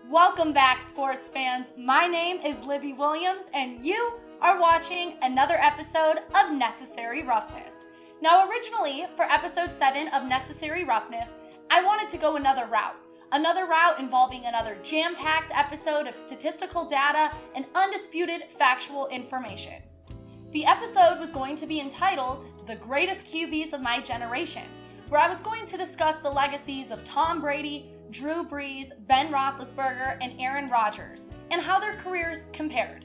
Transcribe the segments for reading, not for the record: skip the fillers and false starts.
Welcome back, sports fans. My name is Libby Williams, and you are watching another episode of Necessary Roughness. Now, originally, for episode 7 of Necessary Roughness, I wanted to go another route involving another jam-packed episode of statistical data and undisputed factual information. The episode was going to be entitled The Greatest QBs of My Generation, where I was going to discuss the legacies of Tom Brady, Drew Brees, Ben Roethlisberger, and Aaron Rodgers, and how their careers compared.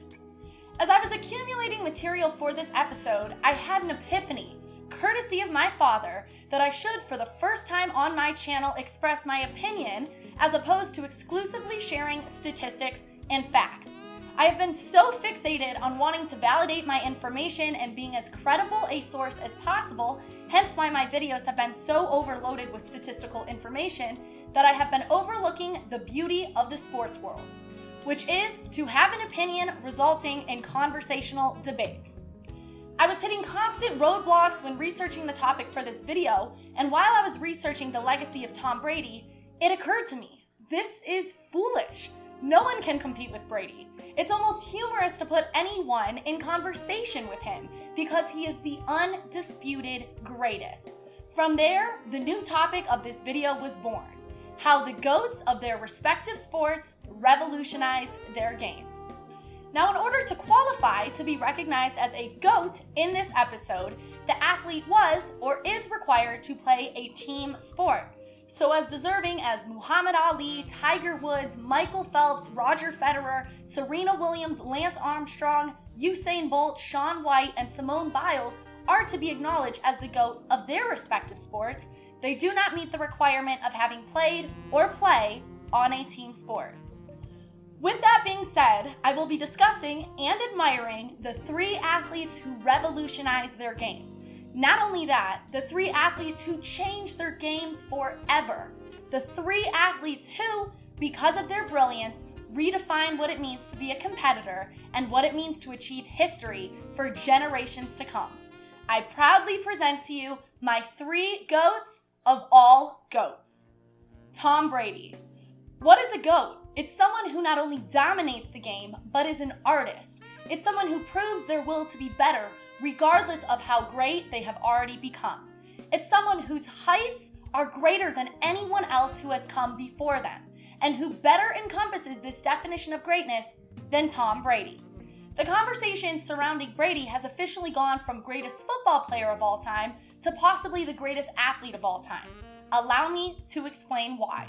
As I was accumulating material for this episode, I had an epiphany, courtesy of my father, that I should, for the first time on my channel, express my opinion as opposed to exclusively sharing statistics and facts. I have been so fixated on wanting to validate my information and being as credible a source as possible, hence why my videos have been so overloaded with statistical information, that I have been overlooking the beauty of the sports world, which is to have an opinion resulting in conversational debates. I was hitting constant roadblocks when researching the topic for this video, and while I was researching the legacy of Tom Brady, it occurred to me, this is foolish. No one can compete with Brady. It's almost humorous to put anyone in conversation with him because he is the undisputed greatest. From there, the new topic of this video was born: how the GOATs of their respective sports revolutionized their games. Now, in order to qualify to be recognized as a GOAT in this episode, the athlete was or is required to play a team sport, so as deserving as Muhammad Ali, Tiger Woods, Michael Phelps, Roger Federer, Serena Williams, Lance Armstrong, Usain Bolt, Shaun White, and Simone Biles are to be acknowledged as the GOAT of their respective sports. They do not meet the requirement of having played or play on a team sport. With that being said, I will be discussing and admiring the 3 athletes who revolutionized their games. Not only that, the 3 athletes who changed their games forever. The 3 athletes who, because of their brilliance, redefined what it means to be a competitor and what it means to achieve history for generations to come. I proudly present to you my 3 GOATs of all GOATs. Tom Brady. What is a GOAT? It's someone who not only dominates the game, but is an artist. It's someone who proves their will to be better, regardless of how great they have already become. It's someone whose heights are greater than anyone else who has come before them, and who better encompasses this definition of greatness than Tom Brady. The conversation surrounding Brady has officially gone from greatest football player of all time to possibly the greatest athlete of all time. Allow me to explain why.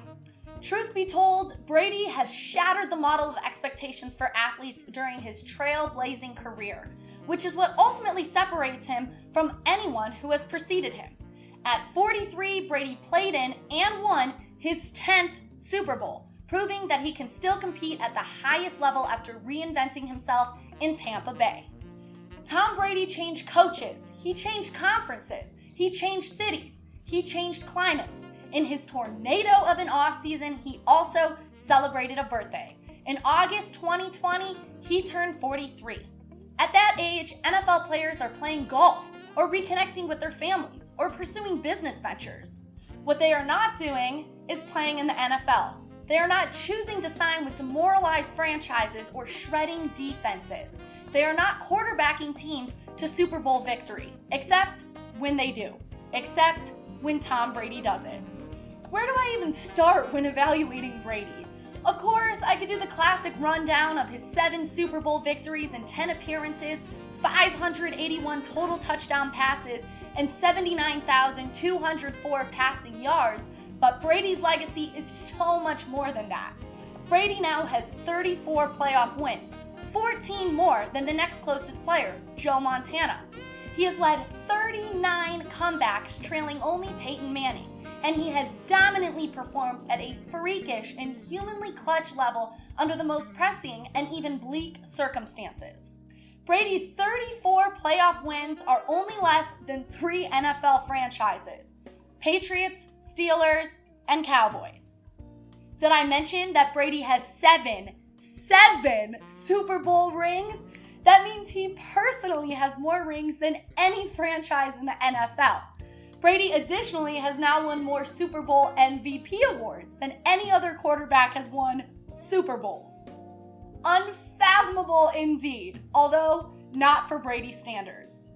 Truth be told, Brady has shattered the model of expectations for athletes during his trailblazing career, which is what ultimately separates him from anyone who has preceded him. At 43, Brady played in and won his 10th Super Bowl, proving that he can still compete at the highest level after reinventing himself in Tampa Bay. Tom Brady changed coaches, he changed conferences, he changed cities, he changed climates. In his tornado of an offseason, he also celebrated a birthday. In August 2020, he turned 43. At that age, NFL players are playing golf, or reconnecting with their families, or pursuing business ventures. What they are not doing is playing in the NFL. They are not choosing to sign with demoralized franchises or shredding defenses. They are not quarterbacking teams to Super Bowl victory, except when they do, except when Tom Brady does it. Where do I even start when evaluating Brady? Of course, I could do the classic rundown of his 7 Super Bowl victories and 10 appearances, 581 total touchdown passes, and 79,204 passing yards, but Brady's legacy is so much more than that. Brady now has 34 playoff wins, 14 more than the next closest player, Joe Montana. He has led 39 comebacks, trailing only Peyton Manning, and he has dominantly performed at a freakish and humanly clutch level under the most pressing and even bleak circumstances. Brady's 34 playoff wins are only less than 3 NFL franchises: Patriots, Steelers, and Cowboys. Did I mention that Brady has 7 Super Bowl rings? That means he personally has more rings than any franchise in the NFL. Brady additionally has now won more Super Bowl MVP awards than any other quarterback has won Super Bowls. Unfathomable indeed, although not for Brady standards.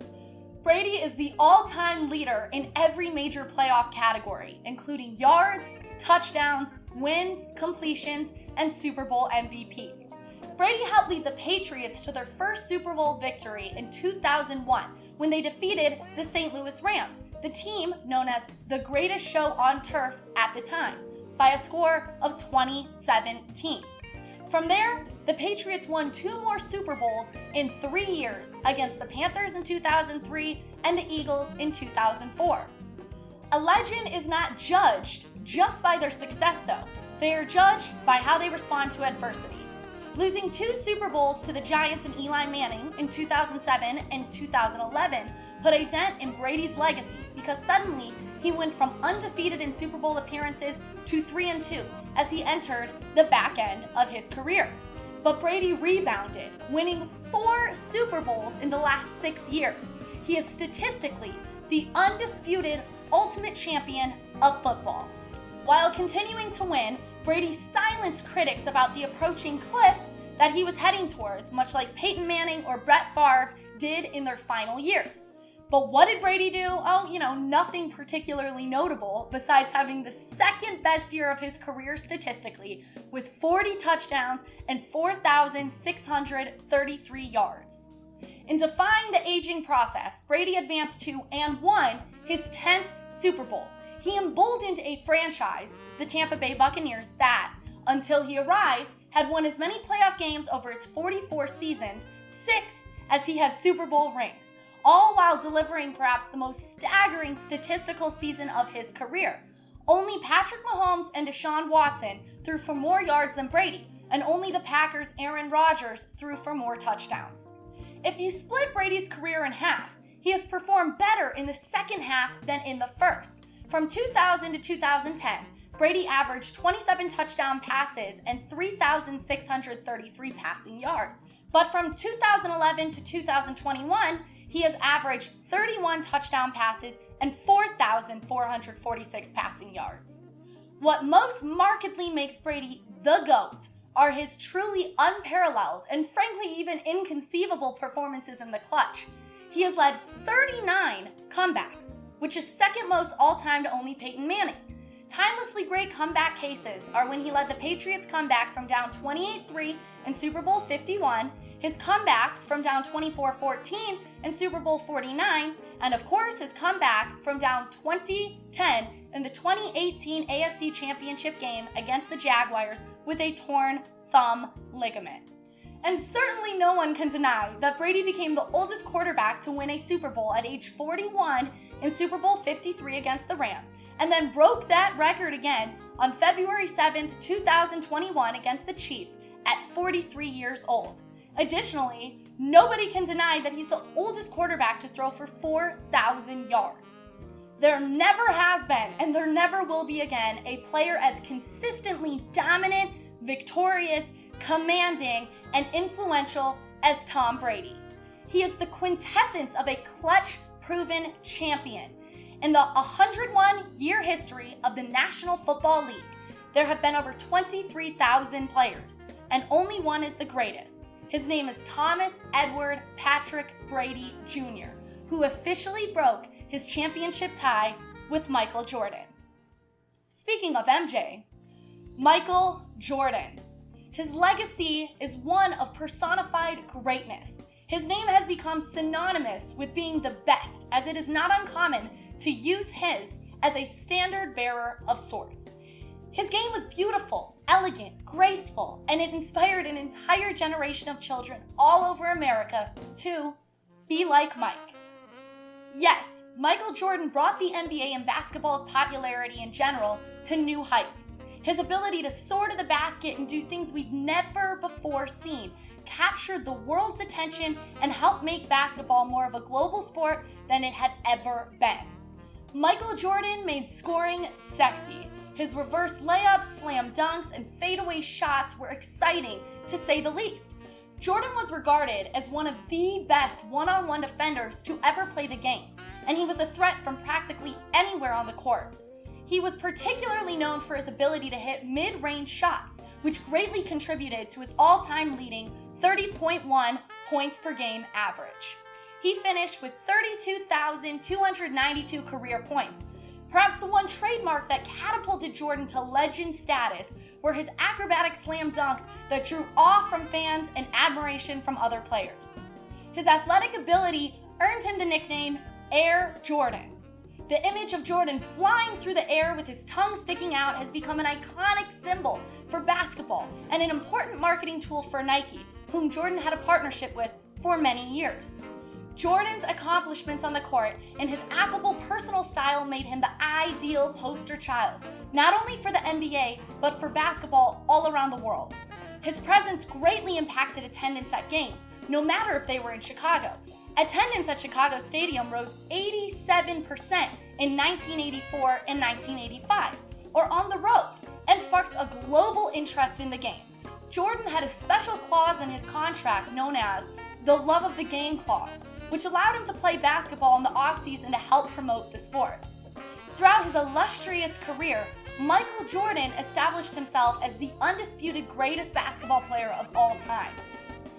Brady is the all-time leader in every major playoff category, including yards, touchdowns, wins, completions, and Super Bowl MVPs. Brady helped lead the Patriots to their first Super Bowl victory in 2001 when they defeated the St. Louis Rams, the team known as the greatest show on turf at the time, by a score of 20-17. From there, the Patriots won 2 more Super Bowls in 3 years against the Panthers in 2003 and the Eagles in 2004. A legend is not judged just by their success, though. They are judged by how they respond to adversity. Losing 2 Super Bowls to the Giants and Eli Manning in 2007 and 2011 put a dent in Brady's legacy because suddenly he went from undefeated in Super Bowl appearances to 3-2 as he entered the back end of his career. But Brady rebounded, winning 4 Super Bowls in the last 6 years. He is statistically the undisputed ultimate champion of football. While continuing to win, Brady silenced critics about the approaching cliff that he was heading towards, much like Peyton Manning or Brett Favre did in their final years. But what did Brady do? Oh, nothing particularly notable besides having the second best year of his career statistically with 40 touchdowns and 4,633 yards. In defying the aging process, Brady advanced to and won his 10th Super Bowl. He emboldened a franchise, the Tampa Bay Buccaneers, that, until he arrived, had won as many playoff games over its 44 seasons, 6 as he had Super Bowl rings, all while delivering perhaps the most staggering statistical season of his career. Only Patrick Mahomes and Deshaun Watson threw for more yards than Brady, and only the Packers' Aaron Rodgers threw for more touchdowns. If you split Brady's career in half, he has performed better in the second half than in the first. From 2000 to 2010, Brady averaged 27 touchdown passes and 3,633 passing yards. But from 2011 to 2021, he has averaged 31 touchdown passes and 4,446 passing yards. What most markedly makes Brady the GOAT are his truly unparalleled and frankly even inconceivable performances in the clutch. He has led 39 comebacks, which is second most all-time to only Peyton Manning. Timelessly great comeback cases are when he led the Patriots comeback from down 28-3 in Super Bowl 51, his comeback from down 24-14 in Super Bowl 49, and of course his comeback from down 20-10 in the 2018 AFC Championship game against the Jaguars with a torn thumb ligament. And certainly no one can deny that Brady became the oldest quarterback to win a Super Bowl at age 41 in Super Bowl 53 against the Rams, and then broke that record again on February 7th, 2021 against the Chiefs at 43 years old. Additionally, nobody can deny that he's the oldest quarterback to throw for 4,000 yards. There never has been, and there never will be again, a player as consistently dominant, victorious, commanding, and influential as Tom Brady. He is the quintessence of a clutch-proven champion. In the 101-year history of the National Football League, there have been over 23,000 players, and only one is the greatest. His name is Thomas Edward Patrick Brady Jr., who officially broke his championship tie with Michael Jordan. Speaking of MJ, Michael Jordan. His legacy is one of personified greatness. His name has become synonymous with being the best, as it is not uncommon to use his as a standard bearer of sorts. His game was beautiful, elegant, graceful, and it inspired an entire generation of children all over America to be like Mike. Yes, Michael Jordan brought the NBA and basketball's popularity in general to new heights. His ability to soar to the basket and do things we've never before seen captured the world's attention and helped make basketball more of a global sport than it had ever been. Michael Jordan made scoring sexy. His reverse layups, slam dunks, and fadeaway shots were exciting, to say the least. Jordan was regarded as one of the best one-on-one defenders to ever play the game, and he was a threat from practically anywhere on the court. He was particularly known for his ability to hit mid-range shots, which greatly contributed to his all-time leading 30.1 points per game average. He finished with 32,292 career points. Perhaps the one trademark that catapulted Jordan to legend status were his acrobatic slam dunks that drew awe from fans and admiration from other players. His athletic ability earned him the nickname Air Jordan. The image of Jordan flying through the air with his tongue sticking out has become an iconic symbol for basketball and an important marketing tool for Nike, whom Jordan had a partnership with for many years. Jordan's accomplishments on the court and his affable personal style made him the ideal poster child, not only for the NBA, but for basketball all around the world. His presence greatly impacted attendance at games, no matter if they were in Chicago. Attendance at Chicago Stadium rose 87% in 1984 and 1985, or on the road, and sparked a global interest in the game. Jordan had a special clause in his contract known as the Love of the Game Clause, which allowed him to play basketball in the offseason to help promote the sport. Throughout his illustrious career, Michael Jordan established himself as the undisputed greatest basketball player of all time.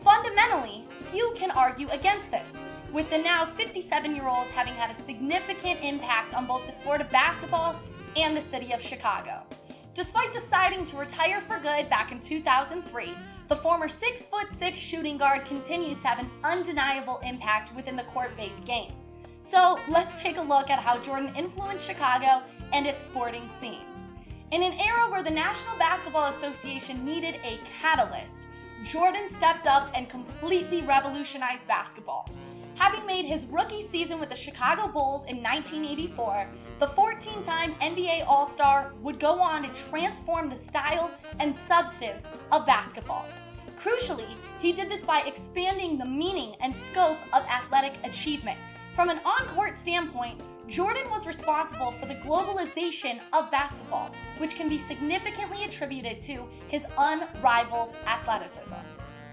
Fundamentally, few can argue against this, with the now 57-year-old having had a significant impact on both the sport of basketball and the city of Chicago. Despite deciding to retire for good back in 2003, the former 6'6" shooting guard continues to have an undeniable impact within the court-based game. So let's take a look at how Jordan influenced Chicago and its sporting scene. In an era where the National Basketball Association needed a catalyst, Jordan stepped up and completely revolutionized basketball. Having made his rookie season with the Chicago Bulls in 1984, the 14-time NBA All-Star would go on to transform the style and substance of basketball. Crucially, he did this by expanding the meaning and scope of athletic achievement. From an on-court standpoint, Jordan was responsible for the globalization of basketball, which can be significantly attributed to his unrivaled athleticism.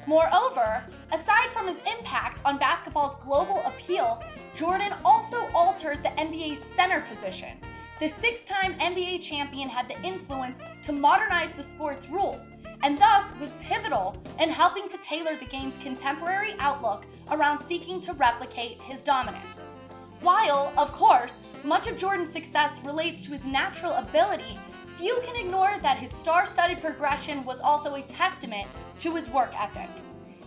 Moreover, aside from his impact on basketball's global appeal, Jordan also altered the NBA's center position. The six-time NBA champion had the influence to modernize the sport's rules, and thus was pivotal in helping to tailor the game's contemporary outlook around seeking to replicate his dominance. While, of course, much of Jordan's success relates to his natural ability, few can ignore that his star-studded progression was also a testament to his work ethic.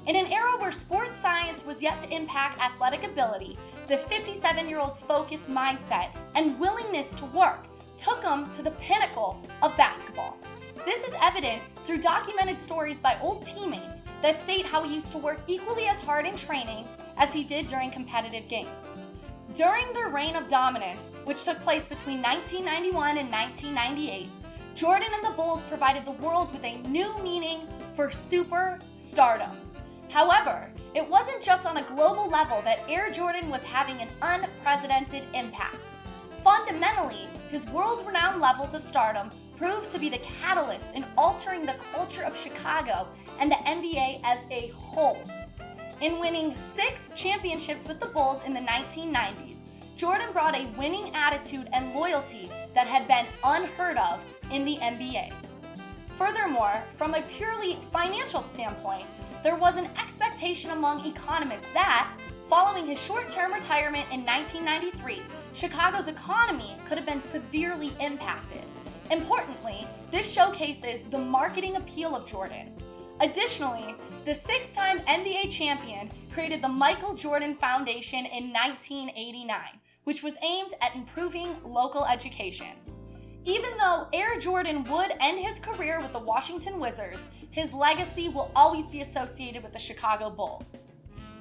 In an era where sports science was yet to impact athletic ability, the 57-year-old's focused mindset and willingness to work took him to the pinnacle of basketball. This is evident through documented stories by old teammates that state how he used to work equally as hard in training as he did during competitive games. During their reign of dominance, which took place between 1991 and 1998, Jordan and the Bulls provided the world with a new meaning for superstardom. However, it wasn't just on a global level that Air Jordan was having an unprecedented impact. Fundamentally, his world-renowned levels of stardom proved to be the catalyst in altering the culture of Chicago and the NBA as a whole. In winning 6 championships with the Bulls in the 1990s, Jordan brought a winning attitude and loyalty that had been unheard of in the NBA. Furthermore, from a purely financial standpoint, there was an expectation among economists that, following his short-term retirement in 1993, Chicago's economy could have been severely impacted. Importantly, this showcases the marketing appeal of Jordan. Additionally, the 6-time NBA champion created the Michael Jordan Foundation in 1989, which was aimed at improving local education. Even though Air Jordan would end his career with the Washington Wizards, his legacy will always be associated with the Chicago Bulls.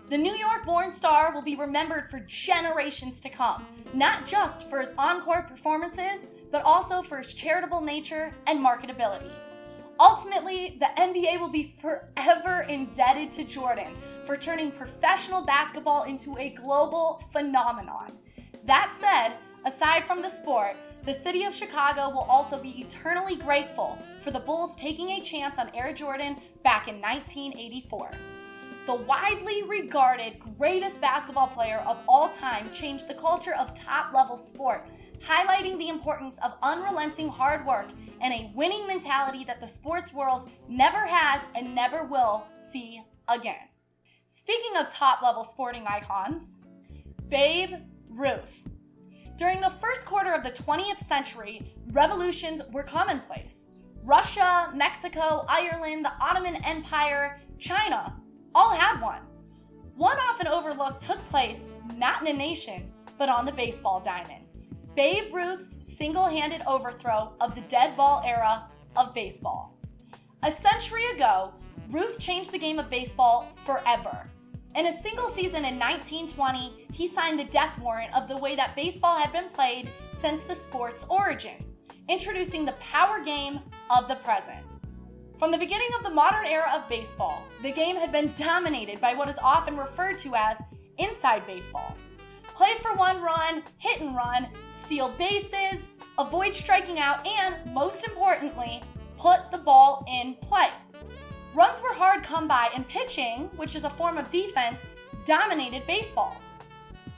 The New York-born star will be remembered for generations to come, not just for his on-court performances, but also for his charitable nature and marketability. Ultimately, the NBA will be forever indebted to Jordan for turning professional basketball into a global phenomenon. That said, aside from the sport, the city of Chicago will also be eternally grateful for the Bulls taking a chance on Air Jordan back in 1984. The widely regarded greatest basketball player of all time changed the culture of top-level sport, highlighting the importance of unrelenting hard work and a winning mentality that the sports world never has and never will see again. Speaking of top-level sporting icons, Babe Ruth. During the first quarter of the 20th century, revolutions were commonplace. Russia, Mexico, Ireland, the Ottoman Empire, China, all had one. One often overlooked took place not in a nation, but on the baseball diamond. Babe Ruth's single-handed overthrow of the dead ball era of baseball. A century ago, Ruth changed the game of baseball forever. In a single season in 1920, he signed the death warrant of the way that baseball had been played since the sport's origins, introducing the power game of the present. From the beginning of the modern era of baseball, the game had been dominated by what is often referred to as inside baseball. Play for one run, hit and run, steal bases, avoid striking out, and, most importantly, put the ball in play. Runs were hard come by, and pitching, which is a form of defense, dominated baseball.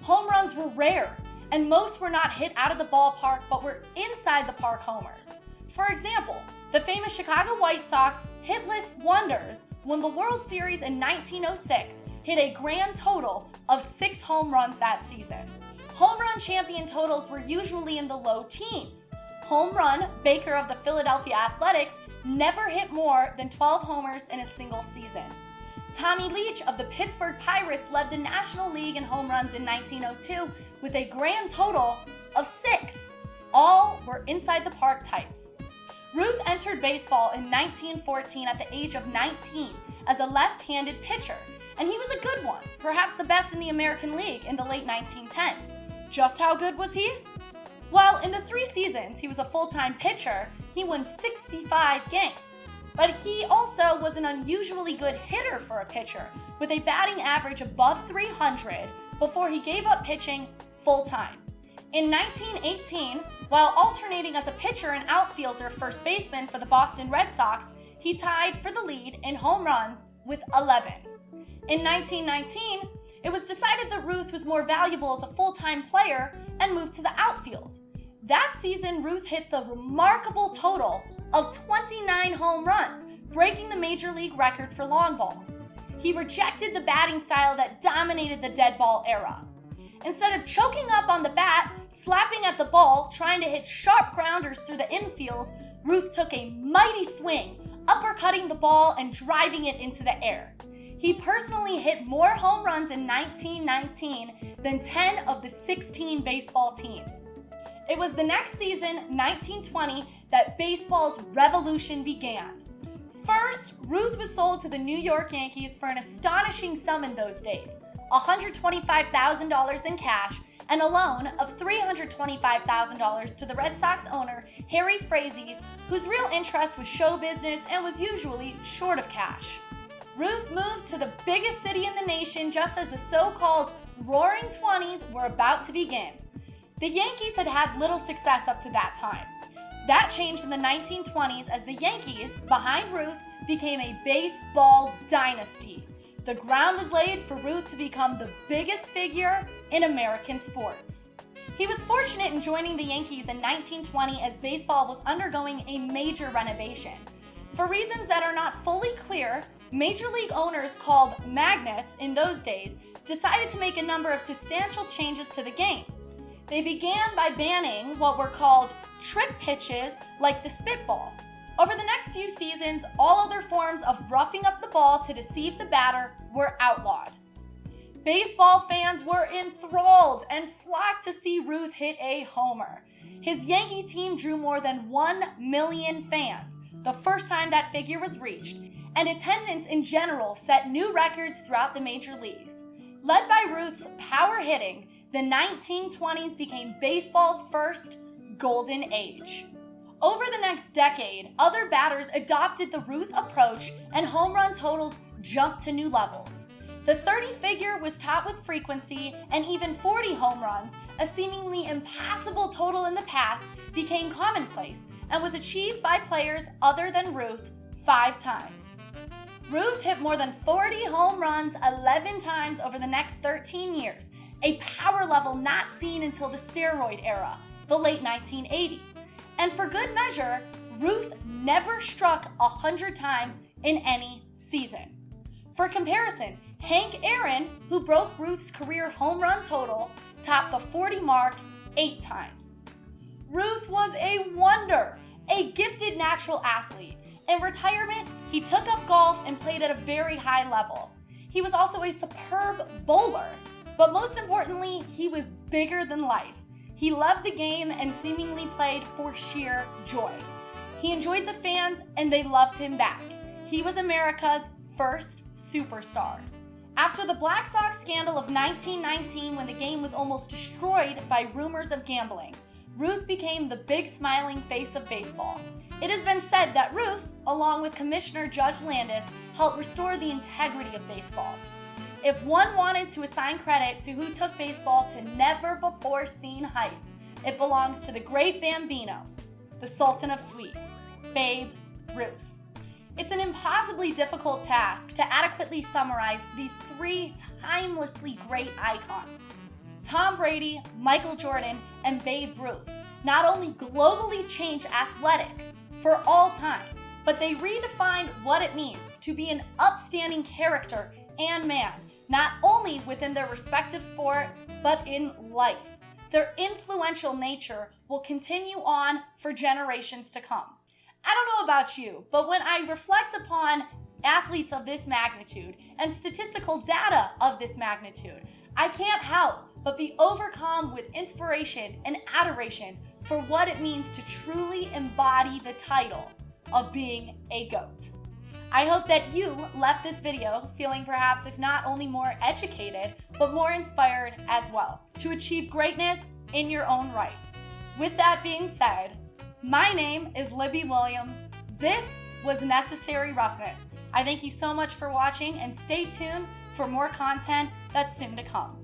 Home runs were rare, and most were not hit out of the ballpark but were inside the park homers. For example, the famous Chicago White Sox hitless wonders won the World Series in 1906, hit a grand total of 6 home runs that season. Home run champion totals were usually in the low teens. Home run Baker of the Philadelphia Athletics never hit more than 12 homers in a single season. Tommy Leach of the Pittsburgh Pirates led the National League in home runs in 1902 with a grand total of 6. All were inside the park types. Ruth entered baseball in 1914 at the age of 19 as a left-handed pitcher, and he was a good one, perhaps the best in the American League in the late 1910s. Just how good was he? Well, in the 3 seasons he was a full-time pitcher, he won 65 games. But he also was an unusually good hitter for a pitcher, with a batting average above 300 before he gave up pitching full-time. In 1918, while alternating as a pitcher and outfielder first baseman for the Boston Red Sox, he tied for the lead in home runs with 11. In 1919, it was decided that Ruth was more valuable as a full-time player and moved to the outfield. That season, Ruth hit the remarkable total of 29 home runs, breaking the major league record for long balls. He rejected the batting style that dominated the dead ball era. Instead of choking up on the bat, slapping at the ball, trying to hit sharp grounders through the infield, Ruth took a mighty swing, uppercutting the ball and driving it into the air. He personally hit more home runs in 1919 than 10 of the 16 baseball teams. It was the next season, 1920, that baseball's revolution began. First, Ruth was sold to the New York Yankees for an astonishing sum in those days, $125,000 in cash, and a loan of $325,000 to the Red Sox owner, Harry Frazee, whose real interest was show business and was usually short of cash. Ruth moved to the biggest city in the nation just as the so-called Roaring Twenties were about to begin. The Yankees had had little success up to that time. That changed in the 1920s as the Yankees, behind Ruth, became a baseball dynasty. The ground was laid for Ruth to become the biggest figure in American sports. He was fortunate in joining the Yankees in 1920 as baseball was undergoing a major renovation. For reasons that are not fully clear, major league owners called magnates in those days decided to make a number of substantial changes to the game. They began by banning what were called trick pitches like the spitball. Over the next few seasons, all other forms of roughing up the ball to deceive the batter were outlawed. Baseball fans were enthralled and flocked to see Ruth hit a homer. His Yankee team drew more than 1 million fans, the first time that figure was reached, and attendance in general set new records throughout the major leagues. Led by Ruth's power hitting, the 1920s became baseball's first golden age. Over the next decade, other batters adopted the Ruth approach and home run totals jumped to new levels. The 30 figure was topped with frequency, and even 40 home runs, a seemingly impossible total in the past, became commonplace and was achieved by players other than Ruth 5 times. Ruth hit more than 40 home runs 11 times over the next 13 years, a power level not seen until the steroid era. the late 1980s. And for good measure, Ruth never struck 100 times in any season. For comparison, Hank Aaron, who broke Ruth's career home run total, topped the 40 mark 8 times. Ruth was a wonder, a gifted natural athlete. In retirement, he took up golf and played at a very high level. He was also a superb bowler, but most importantly, he was bigger than life. He loved the game and seemingly played for sheer joy. He enjoyed the fans and they loved him back. He was America's first superstar. After the Black Sox scandal of 1919, when the game was almost destroyed by rumors of gambling, Ruth became the big smiling face of baseball. It has been said that Ruth, along with Commissioner Judge Landis, helped restore the integrity of baseball. If one wanted to assign credit to who took baseball to never-before-seen heights, it belongs to the great Bambino, the Sultan of Sweet, Babe Ruth. It's an impossibly difficult task to adequately summarize these 3 timelessly great icons. Tom Brady, Michael Jordan, and Babe Ruth not only globally changed athletics for all time, but they redefined what it means to be an upstanding character and man, not only within their respective sport, but in life. Their influential nature will continue on for generations to come. I don't know about you, but when I reflect upon athletes of this magnitude and statistical data of this magnitude, I can't help but be overcome with inspiration and adoration for what it means to truly embody the title of being a GOAT. I hope that you left this video feeling perhaps if not only more educated, but more inspired as well to achieve greatness in your own right. With that being said, my name is Libby Williams. This was Necessary Roughness. I thank you so much for watching and stay tuned for more content that's soon to come.